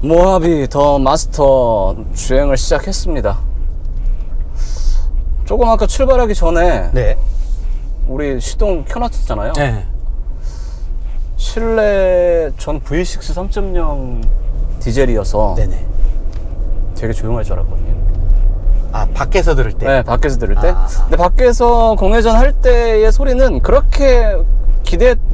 모하비 더 마스터 주행을 시작했습니다. 조금 아까 출발하기 전에 네. 우리 시동 켜놨었잖아요. 네. 실내 전 V6 3.0 디젤이어서 네네. 되게 조용할 줄 알았거든요. 아, 밖에서 들을 때? 네, 밖에서 들을 때. 아. 근데 밖에서 공회전 할 때의 소리는 그렇게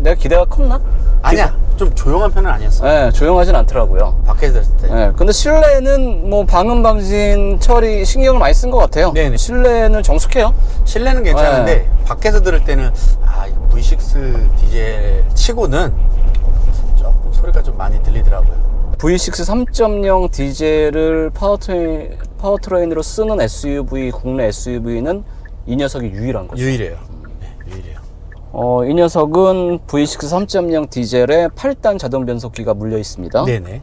내가 기대가 컸나? 아니야. 좀 조용한 편은 아니었어. 네, 조용하진 않더라고요. 밖에서 들을 때. 네, 근데 실내는 뭐 방음 방진 처리 신경을 많이 쓴 것 같아요. 네네. 실내는 정숙해요. 실내는 괜찮은데 밖에서 들을 때는 이거 V6 디젤 치고는 조금 소리가 좀 많이 들리더라고요. V6 3.0 디젤을 파워트레인으로 쓰는 SUV, 국내 SUV는 이 녀석이 유일한 거죠. 유일해요. 네, 유일해요. 이 녀석은 V6 3.0 디젤에 8단 자동 변속기가 물려 있습니다. 네네.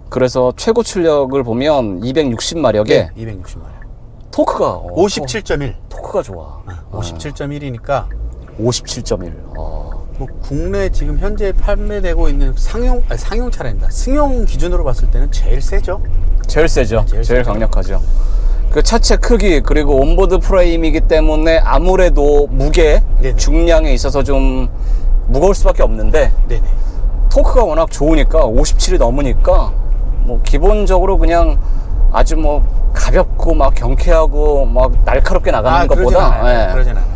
그래서 최고 출력을 보면 260마력에 네, 260마력. 토크가 57.1. 토크가 좋아. 57.1이니까 57.1. 뭐 국내 지금 현재 판매되고 있는 상용 차량이다. 승용 기준으로 봤을 때는 제일 세죠. 제일 세죠. 제일 제일 세죠. 강력하죠. 그 차체 크기 그리고 온보드 프레임이기 때문에 아무래도 무게, 네네. 중량에 있어서 좀 무거울 수밖에 없는데 네네. 토크가 워낙 좋으니까 57이 넘으니까 뭐 기본적으로 그냥 아주 뭐 가볍고 막 경쾌하고 막 날카롭게 나가는 것보다 그러진 않아요.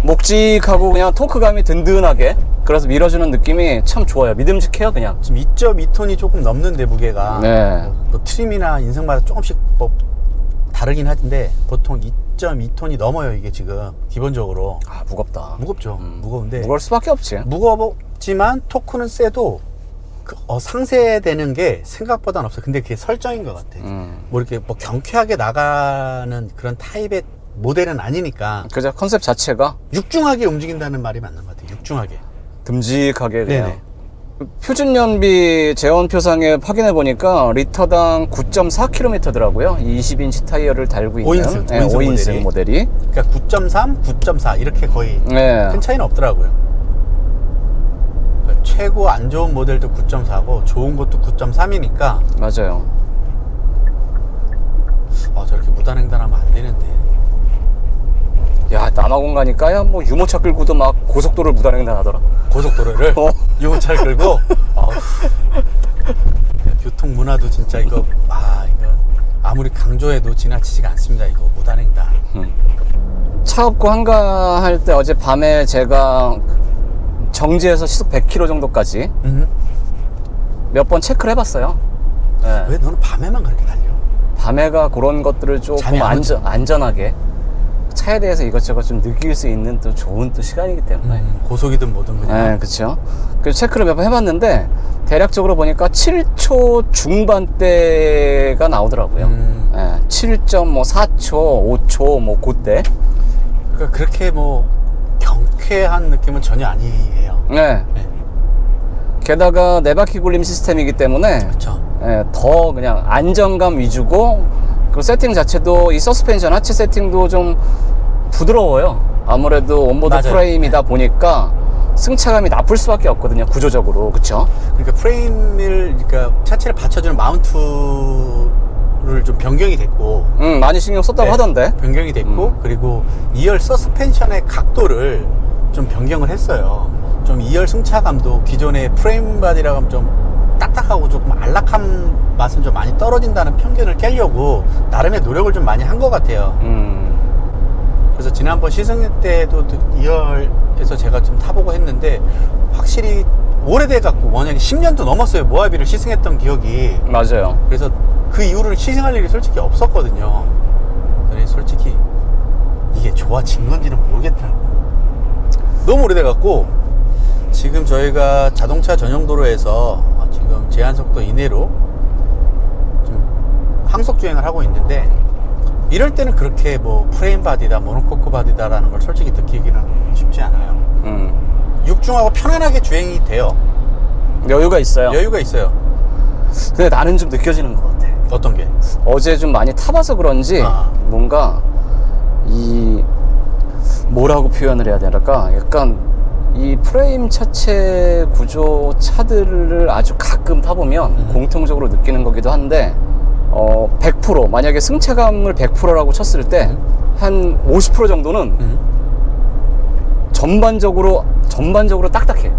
묵직하고 그냥 토크감이 든든하게 그래서 밀어주는 느낌이 참 좋아요. 믿음직해요 그냥. 지금 2.2톤이 조금 넘는데 무게가 네. 뭐 트림이나 인승마다 조금씩 뭐 다르긴 하던데 보통 2.2톤이 넘어요. 이게 지금 기본적으로. 무겁다. 무겁죠. 무거운데 무거울 수밖에 없지. 무겁지만 토크는 세도 상쇄되는 게 생각보다는 없어. 근데 그게 설정인 것 같아. 뭐 이렇게 뭐 경쾌하게 나가는 그런 타입의 모델은 아니니까. 그죠. 컨셉 자체가 육중하게 움직인다는 말이 맞는 것 같아. 육중하게. 듬직하게 그냥. 네네. 표준 연비 제원표상에 확인해 보니까 리터당 9.4km더라고요. 20인치 타이어를 달고 있는 5인승, 네, 5인승 모델이. 그러니까 9.3, 9.4 이렇게 거의 네. 큰 차이는 없더라고요. 그러니까 최고 안 좋은 모델도 9.4고 좋은 것도 9.3이니까 맞아요. 저렇게 무단횡단하면 안 되는데. 야, 남아공 가니까 야 뭐 유모차 끌고도 막 고속도로를 무단횡단하더라. 고속도로를 유모차를 끌고 교통 문화도 진짜 이거 아무리 강조해도 지나치지가 않습니다. 이거 무단횡단. 차 없고 한가할 때 어제 밤에 제가 정지해서 시속 100km 정도까지 몇 번 체크를 해봤어요. 네. 왜 너는 밤에만 그렇게 달려? 밤에가 그런 것들을 조금 잠이 안 오지? 안전하게 차에 대해서 이것저것 좀 느낄 수 있는 또 좋은 또 시간이기 때문에. 고속이든 뭐든 그냥. 네, 그렇죠. 그래서 체크를 몇 번 해봤는데 대략적으로 보니까 7초 중반대가 나오더라고요. 7.4초, 5초 뭐 그때. 그러니까 그렇게 뭐 경쾌한 느낌은 전혀 아니에요. 네. 네. 게다가 네 바퀴 굴림 시스템이기 때문에 그렇죠. 더 그냥 안정감 위주고 그 세팅 자체도 이 서스펜션 하체 세팅도 좀 부드러워요. 아무래도 온보드 맞아요. 프레임이다 보니까 승차감이 나쁠 수밖에 없거든요. 구조적으로. 그쵸? 그러니까 그러니까 차체를 받쳐주는 마운트를 좀 변경이 됐고. 많이 신경 썼다고 하던데. 변경이 됐고, 그리고 2열 서스펜션의 각도를 좀 변경을 했어요. 좀 2열 승차감도 기존의 프레임 바디라고 하면 좀 딱딱하고 조금 안락한 맛은 좀 많이 떨어진다는 편견을 깨려고 나름의 노력을 좀 많이 한 것 같아요. 그래서 지난번 시승 때도 2열에서 제가 좀 타보고 했는데 확실히 오래돼갖고 워낙에 10년도 넘었어요. 모하비를 시승했던 기억이. 맞아요. 그래서 그 이후로는 시승할 일이 솔직히 없었거든요. 근데 솔직히 이게 좋아진 건지는 모르겠더라고요. 너무 오래돼갖고 지금 저희가 자동차 전용 도로에서 지금 제한속도 이내로 좀 항속 주행을 하고 있는데 이럴 때는 그렇게 뭐 프레임 바디다 모노코크 바디다라는 걸 솔직히 느끼기는 쉽지 않아요. 육중하고 편안하게 주행이 돼요. 여유가 있어요. 여유가 있어요. 근데 나는 좀 느껴지는 것 같아. 어떤 게? 어제 좀 많이 타봐서 그런지 뭔가 뭐라고 표현을 해야 될까? 약간 이 프레임 차체 구조 차들을 아주 가끔 타보면 공통적으로 느끼는 거기도 한데 100% 만약에 승차감을 100%라고 쳤을 때 한 50% 정도는 전반적으로 딱딱해.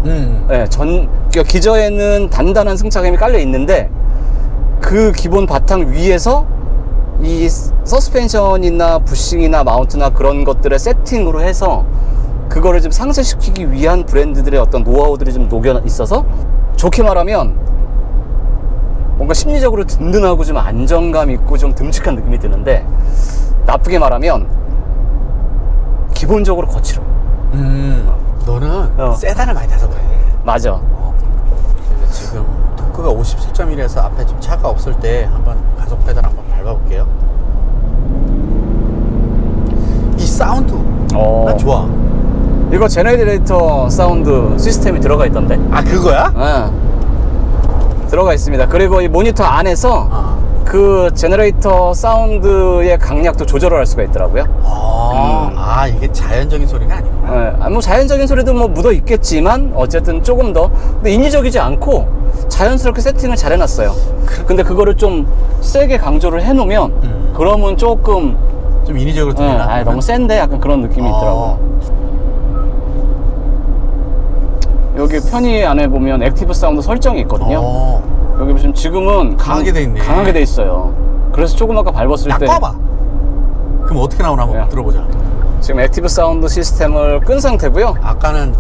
네, 그러니까 기저에는 단단한 승차감이 깔려 있는데 그 기본 바탕 위에서 이 서스펜션이나 부싱이나 마운트나 그런 것들의 세팅으로 해서 그거를 좀 상쇄시키기 위한 브랜드들의 어떤 노하우들이 좀 녹여 있어서 좋게 말하면 뭔가 심리적으로 든든하고 좀 안정감 있고 좀 듬직한 느낌이 드는데 나쁘게 말하면 기본적으로 거칠어. 너는 세단을 많이 타서 그래. 맞아. 그래서 지금 토크가 57.1에서 앞에 좀 차가 없을 때 한번 가속 페달 한번 밟아볼게요. 이 사운드 난 좋아. 이거 제너레이터 사운드 시스템이 들어가 있던데? 아, 그거야? 들어가 있습니다. 그리고 이 모니터 안에서 그 제너레이터 사운드의 강약도 조절을 할 수가 있더라고요. 이게 자연적인 소리가 아니구나. 뭐 자연적인 소리도 뭐 묻어 있겠지만 어쨌든 조금 더 근데 인위적이지 않고 자연스럽게 세팅을 잘 해놨어요. 근데 그거를 좀 세게 강조를 해놓으면 그러면 조금 좀 인위적으로 들리나? 너무 센데 약간 그런 느낌이 있더라고요. 여기 편의 안에 보면 액티브 사운드 설정이 있거든요. 여기 보시면 지금은 강하게 돼 있네. 강하게 돼 있어요. 그래서 조금 아까 밟았을 때 꺼봐. 그럼 어떻게 나오나 한번 들어보자. 지금 액티브 사운드 시스템을 끈 상태고요. 아까는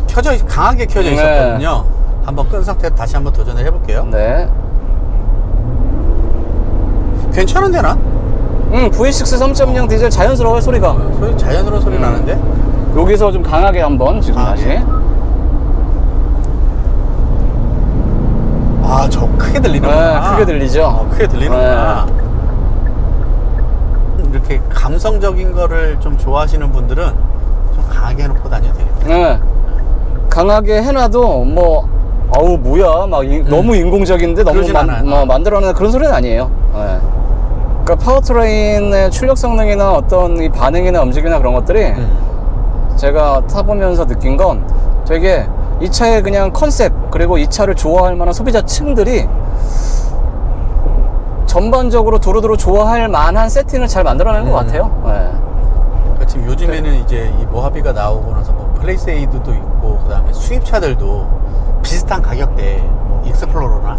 강하게 켜져 있었거든요. 한번 끈 상태로 다시 한번 도전을 해볼게요. 네. 괜찮은데 나? V6 3.0 디젤 자연스러워요 소리가. 자연스러운 소리 나는데? 여기서 좀 강하게 한번 지금 다시. 저 크게 들리는구나. 크게 들리죠. 크게 들리는구나. 이렇게 감성적인 거를 좀 좋아하시는 분들은 좀 강하게 해놓고 다녀도 되겠다. 강하게 해놔도 뭐 아우 뭐야 막 너무 인공적인데 너무 만들어내는 그런 소리는 아니에요. 그러니까 파워트레인의 출력 성능이나 어떤 이 반응이나 움직임이나 그런 것들이 제가 타보면서 느낀 건 되게 이 차의 그냥 컨셉 그리고 이 차를 좋아할 만한 소비자층들이 전반적으로 두루두루 좋아할 만한 세팅을 잘 만들어낸 것 같아요. 그러니까 지금 요즘에는 이제 이 모하비가 나오고 나서 뭐 플레이스에이드도 있고 그 다음에 수입차들도 비슷한 가격대에 뭐 익스플로러나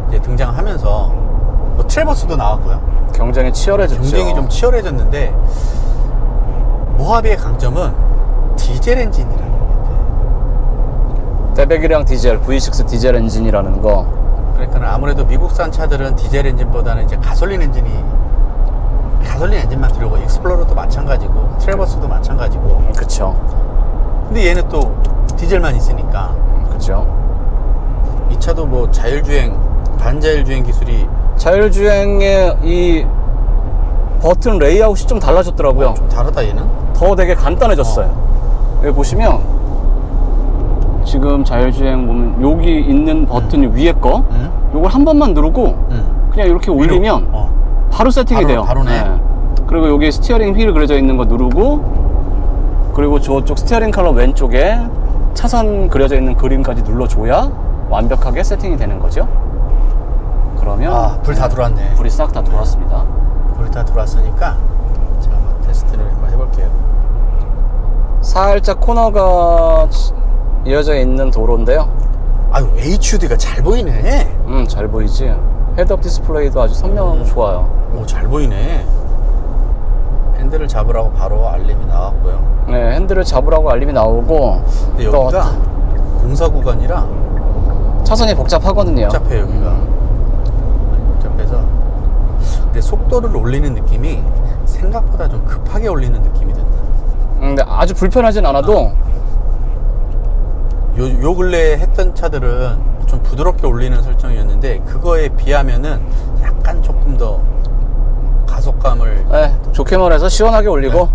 이제 등장하면서 뭐 트래버스도 나왔고요. 경쟁이 치열해졌죠. 경쟁이 좀 치열해졌는데 모하비의 강점은 디젤 엔진이라는 대배기량 디젤, V6 디젤 엔진이라는 거. 그러니까 아무래도 미국산 차들은 디젤 엔진보다는 이제 가솔린 엔진만 들어오고 익스플로러도 마찬가지고 트래버스도 마찬가지고. 그쵸. 근데 얘는 또 디젤만 있으니까. 그쵸. 이 차도 뭐 자율주행, 반자율주행 기술이 자율주행의 이 버튼 레이아웃이 좀 달라졌더라고요. 좀 다르다 얘는. 더 되게 간단해졌어요. 여기 보시면 지금 자율주행 보면 여기 있는 버튼 위에 거 요걸 한 번만 누르고 그냥 이렇게 올리면 바로 세팅이 돼요. 바로네. 그리고 여기 스티어링 휠 그려져 있는 거 누르고 그리고 저쪽 스티어링 컬러 왼쪽에 차선 그려져 있는 그림까지 눌러줘야 완벽하게 세팅이 되는 거죠. 그러면 불 다 들어왔네. 불이 싹 다 들어왔습니다. 불이 다 들어왔으니까 제가 한번 테스트를 한번 해볼게요. 살짝 코너가 이어져 있는 도로인데요. HUD가 잘 보이네. 잘 보이지. 헤드업 디스플레이도 아주 선명하고 좋아요. 잘 보이네. 핸들을 잡으라고 바로 알림이 나왔고요. 네, 핸들을 잡으라고 알림이 나오고. 근데 여기가 공사 구간이라 차선이 복잡하거든요. 복잡해요 여기가. 많이 복잡해서. 근데 속도를 올리는 느낌이 생각보다 좀 급하게 올리는 느낌이 든다. 근데 아주 불편하진 않아도 요 근래 했던 차들은 좀 부드럽게 올리는 설정이었는데 그거에 비하면은 약간 조금 더 가속감을 좋게 말해서 시원하게 올리고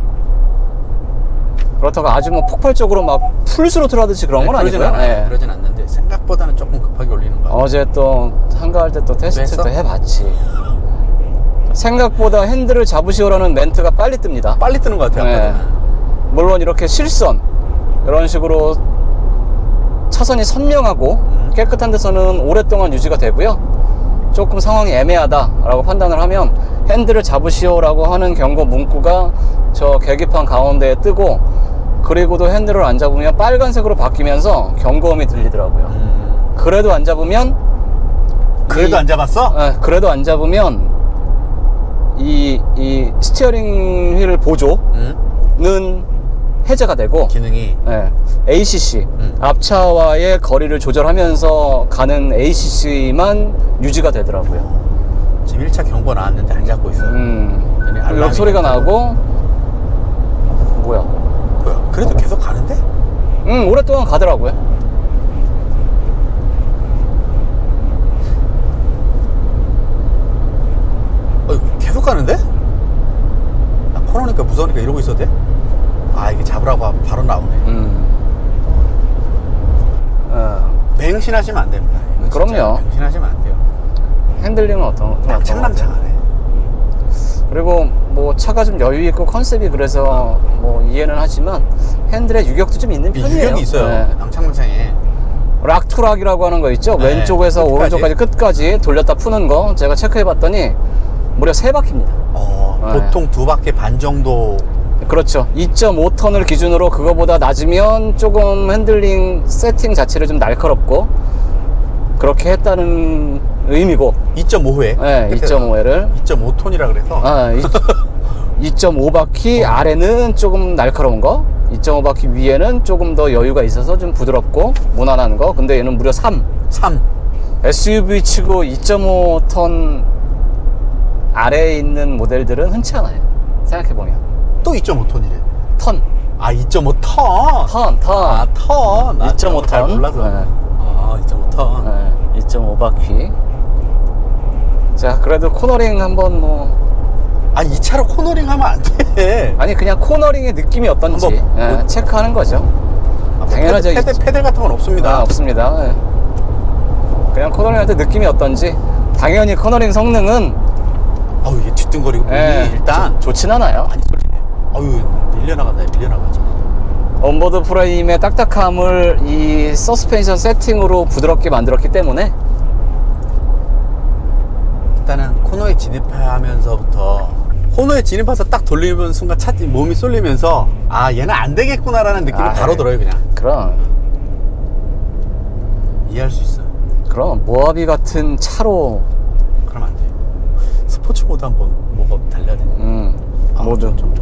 그렇다고 아주 뭐 폭발적으로 막 풀스로틀 하듯이 그런 건 아니고요. 그러진 않는데 생각보다는 조금 급하게 올리는 거 같아요. 어제 또 한가할 때 또 테스트도 해봤지. 생각보다 핸들을 잡으시오라는 멘트가 빨리 뜹니다. 빨리 뜨는 것 같아요. 물론 이렇게 실선 이런 식으로 차선이 선명하고 깨끗한 데서는 오랫동안 유지가 되고요. 조금 상황이 애매하다라고 판단을 하면 핸들을 잡으시오라고 하는 경고 문구가 저 계기판 가운데에 뜨고, 그리고도 핸들을 안 잡으면 빨간색으로 바뀌면서 경고음이 들리더라고요. 그래도 안 잡으면 그래도 안 잡았어? 그래도 안 잡으면 이 스티어링 휠 보조는 해제가 되고, 기능이 ACC 앞차와의 거리를 조절하면서 가는 ACC만 유지가 되더라고요. 지금 1차 경고 나왔는데 안 잡고 있어. 이런 소리가 나고, 뭐야? 그래도 계속 가는데? 오랫동안 가더라고요. 계속 가는데? 나 코너니까 무서우니까 이러고 있어도 돼? 아, 이게 잡으라고 하면 바로 나오네. 맹신하시면 안 됩니다. 그럼요. 맹신하시면 안 돼요. 핸들링은 어떤 낭창낭창하네. 그리고 뭐 차가 좀 여유 있고 컨셉이 그래서 뭐 이해는 하지만 핸들에 유격도 좀 있는 편이에요. 유격이 있어요. 낭창낭창해. 락투락이라고 하는 거 있죠. 네, 왼쪽에서 끝까지. 오른쪽까지 끝까지 돌렸다 푸는 거 제가 체크해 봤더니 무려 3바퀴입니다. 보통 2바퀴 반 정도. 그렇죠. 2.5톤을 기준으로 그거보다 낮으면 조금 핸들링 세팅 자체를 좀 날카롭고 그렇게 했다는 의미고, 2.5회. 네, 2.5회를 2.5톤이라 그래서. 2.5바퀴 아래는 조금 날카로운 거, 2.5바퀴 위에는 조금 더 여유가 있어서 좀 부드럽고 무난한 거. 근데 얘는 무려 3. SUV 치고 2.5톤 아래에 있는 모델들은 흔치 않아요. 생각해보면. 또 2.5톤이래. 턴. 2.5톤. 턴. 턴. 2.5 잘 톤. 몰라서. 네. 2.5톤. 2.5바퀴. 자, 그래도 코너링 한번 이 차로 코너링 하면 안 돼. 아니, 그냥 코너링의 느낌이 어떤지 한번 체크하는 거죠. 당연하죠. 페달 같은 건 없습니다. 없습니다. 그냥 코너링 할 때 느낌이 어떤지. 당연히 코너링 성능은 이게 뒤뚱거리고 보니 일단 좋진 않아요. 많이 쏠리네. 밀려나가죠. 온보드 프레임의 딱딱함을 이 서스펜션 세팅으로 부드럽게 만들었기 때문에 일단은 코너에 진입하면서부터 코너에 진입해서 딱 돌리는 순간 몸이 쏠리면서 얘는 안 되겠구나라는 느낌이 바로 들어요. 그냥 그럼 이해할 수 있어. 그럼 모하비 같은 차로 그럼 안 돼. 스포츠 모드 한번 뭐가 달려야 되나? 모드 좀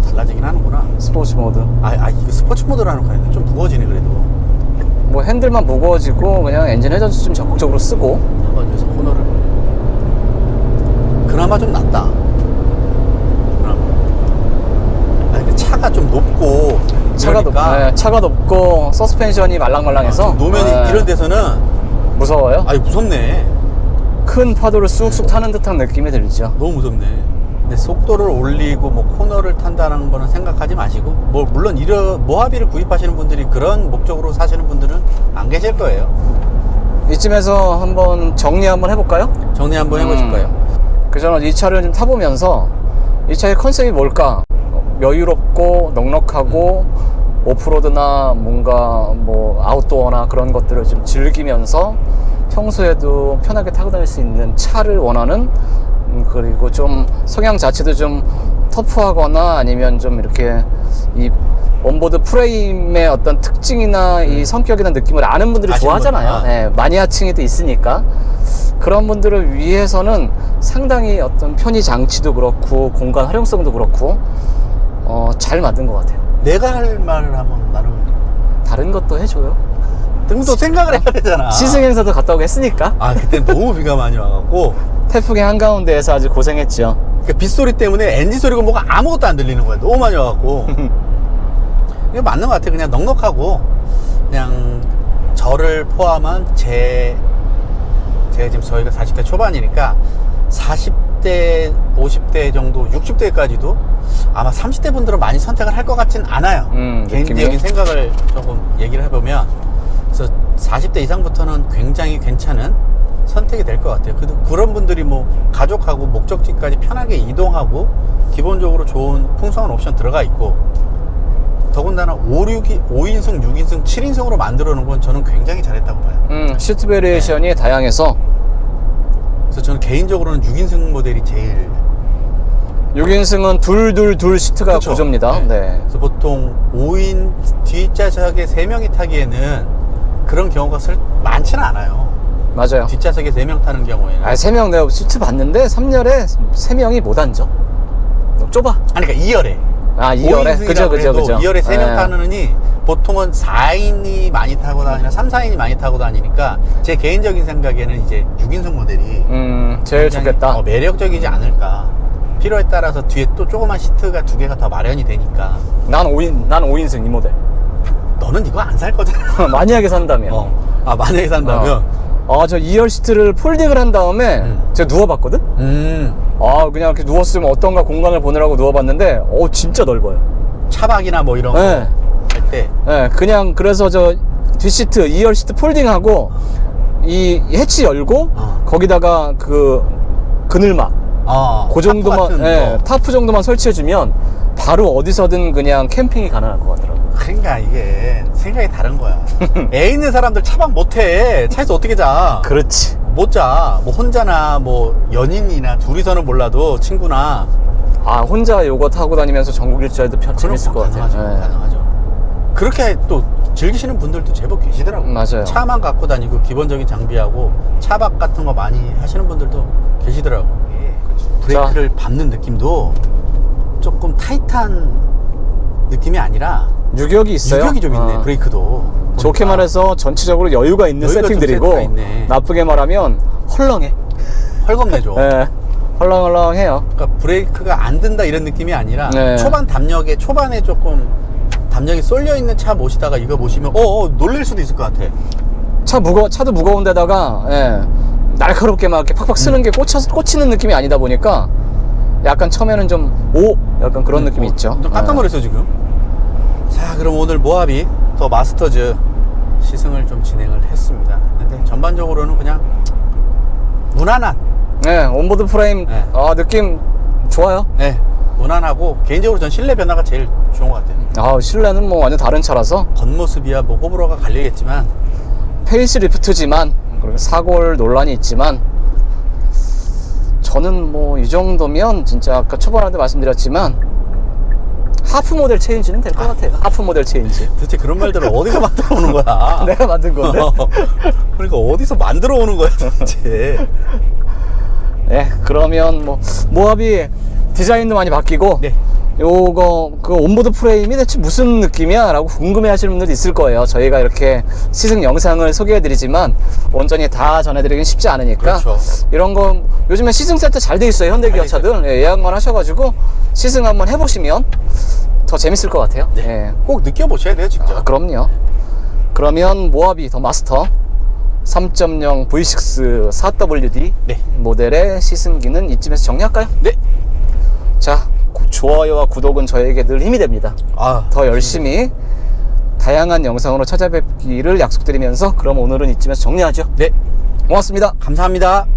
달라지긴 하는구나. 스포츠 모드. 이거 스포츠 모드라는 거 아닌데 좀 무거워지네. 그래도 뭐 핸들만 무거워지고 그냥 엔진 회전수 좀 적극적으로 쓰고. 그래서 코너를 그나마 좀 낫다. 근데 차가 좀 높고 차가 높고 서스펜션이 말랑말랑해서 노면 이런 데서는 무서워요. 무섭네. 큰 파도를 쑥쑥 타는 듯한 느낌이 들죠. 너무 무섭네. 근데 속도를 올리고 코너를 탄다는 거는 생각하지 마시고, 물론 모하비를 구입하시는 분들이 그런 목적으로 사시는 분들은 안 계실 거예요. 이쯤에서 한번 정리 한번 해볼까요? 정리 한번 해보실까요? 저는 이 차를 좀 타보면서 이 차의 컨셉이 뭘까? 여유롭고 넉넉하고 오프로드나 뭔가 아웃도어나 그런 것들을 좀 즐기면서 평소에도 편하게 타고 다닐 수 있는 차를 원하는, 그리고 좀 성향 자체도 좀 터프하거나 아니면 좀 이렇게 이 온보드 프레임의 어떤 특징이나 이 성격이나 느낌을 아는 분들이 좋아하잖아요. 마니아층이 또 있으니까. 그런 분들을 위해서는 상당히 어떤 편의 장치도 그렇고 공간 활용성도 그렇고 잘 만든 것 같아요. 내가 할 말을 하면 나는 다른 것도 해줘요. 등도 생각을 해야 되잖아. 시승 행사도 갔다 오고 했으니까. 그때 너무 비가 많이 와갖고 태풍의 한가운데에서 아주 고생했죠. 그러니까 빗소리 때문에 엔진 소리가 뭐가 아무것도 안 들리는 거야. 너무 많이 와갖고. 이게 맞는 것 같아. 그냥 넉넉하고 그냥 저를 포함한 제가 지금 저희가 40대 초반이니까 40대 50대 정도 60대까지도 아마 30대 분들은 많이 선택을 할 것 같진 않아요. 개인적인 생각을 조금 얘기를 해보면, 그래서 40대 이상부터는 굉장히 괜찮은 선택이 될 것 같아요. 그런 분들이 가족하고 목적지까지 편하게 이동하고 기본적으로 좋은 풍성한 옵션 들어가 있고, 더군다나 5인승, 6인승, 7인승으로 만들어 놓은 건 저는 굉장히 잘했다고 봐요. 시트 베리에이션이 다양해서 그래서 저는 개인적으로는 6인승 모델이 제일 6인승은 둘 시트가 그쵸? 구조입니다. 네. 그래서 보통 5인 뒷좌석에 3명이 타기에는 그런 경우가 많지는 않아요. 맞아요. 뒷좌석에 3명 타는 경우에는. 3명 내가 시트 봤는데 3열에 3명이 못 앉아. 너무 좁아. 아니, 그러니까 2열에. 2열에? 그죠. 2열에 3명 네. 타느니 보통은 4인이 많이 타고 다니나 3, 4인이 많이 타고 다니니까 제 개인적인 생각에는 이제 6인승 모델이 제일 굉장히, 좋겠다. 매력적이지 않을까. 필요에 따라서 뒤에 또 조그만 시트가 2개가 더 마련이 되니까. 난 5인승 이 모델. 너는 이거 안 살 거잖아. 만약에 산다면. 만약에 산다면. 저 2열 시트를 폴딩을 한 다음에 제가 누워봤거든? 그냥 이렇게 누웠으면 어떤가 공간을 보느라고 누워봤는데 진짜 넓어요. 차박이나 뭐 이런 거 네. 할 때. 네, 그냥 그래서 저 뒷시트 2열 시트 폴딩하고 이 해치 열고 거기다가 그 그늘막 그 정도만 타프 같은 거. 타프 정도만 설치해주면 바로 어디서든 그냥 캠핑이 가능할 것 같더라고. 그러니까 이게 생각이 다른 거야. 애 있는 사람들 차박 못해. 차에서 어떻게 자? 그렇지. 못 자. 뭐 혼자나 뭐 연인이나 둘이서는 몰라도 친구나. 혼자 요거 타고 다니면서 전국 일주에도 재밌을 것 같아요. 가능하죠. 가능하죠. 그렇게 또 즐기시는 분들도 제법 계시더라고요. 맞아요. 차만 갖고 다니고 기본적인 장비하고 차박 같은 거 많이 하시는 분들도 계시더라고요. 브레이크를 밟는 느낌도 조금 타이트한 느낌이 아니라 유격이 있어요. 유격이 좀 있네. 브레이크도 좋게 보니까. 말해서 전체적으로 여유가 있는 여유가 좀 세팅들이고 세트가 있네. 나쁘게 말하면 헐렁해. 헐겁네죠. 네, 헐렁헐렁해요. 그러니까 브레이크가 안 든다 이런 느낌이 아니라 네. 초반에 조금 담력이 쏠려 있는 차 모시다가 이거 모시면 놀랄 수도 있을 것 같아. 차도 무거운데다가 날카롭게 막 이렇게 팍팍 쓰는 게 꽂히는 느낌이 아니다 보니까 약간 처음에는 약간 그런 느낌이 있죠. 좀 깜짝 놀랐어 지금. 자, 그럼 오늘 모하비 더 마스터즈 시승을 좀 진행을 했습니다. 근데 전반적으로는 그냥 무난한. 온보드 프레임 네. 느낌 좋아요. 무난하고 개인적으로 전 실내 변화가 제일 좋은 것 같아요. 실내는 뭐 완전 다른 차라서 겉모습이야 뭐 호불호가 갈리겠지만 페이스리프트지만 그리고 사골 논란이 있지만 저는 뭐 이 정도면 진짜 아까 초반에도 말씀드렸지만 하프 모델 체인지는 될 것 같아요. 하프 모델 체인지. 도대체 그런 말들을 어디서 만들어 오는 거야? 내가 만든 건데. 그러니까 어디서 만들어 오는 거야 도대체. 그러면 모하비 디자인도 많이 바뀌고 네. 요거 그 온보드 프레임이 대체 무슨 느낌이야? 라고 궁금해 하시는 분들이 있을 거예요. 저희가 이렇게 시승 영상을 소개해 드리지만 온전히 다 전해드리긴 쉽지 않으니까 그렇죠. 이런 거 요즘에 시승 세트 잘 돼 있어요. 현대 기아차들. 예약만 하셔가지고 시승 한번 해보시면 더 재밌을 것 같아요. 꼭 느껴보셔야 돼요 직접. 그럼요. 그러면 모하비 더 마스터 3.0 V6 4WD 모델의 시승기는 이쯤에서 정리할까요? 네. 자, 좋아요와 구독은 저에게 늘 힘이 됩니다. 더 열심히 다양한 영상으로 찾아뵙기를 약속드리면서 그럼 오늘은 이쯤에서 정리하죠. 네. 고맙습니다. 감사합니다.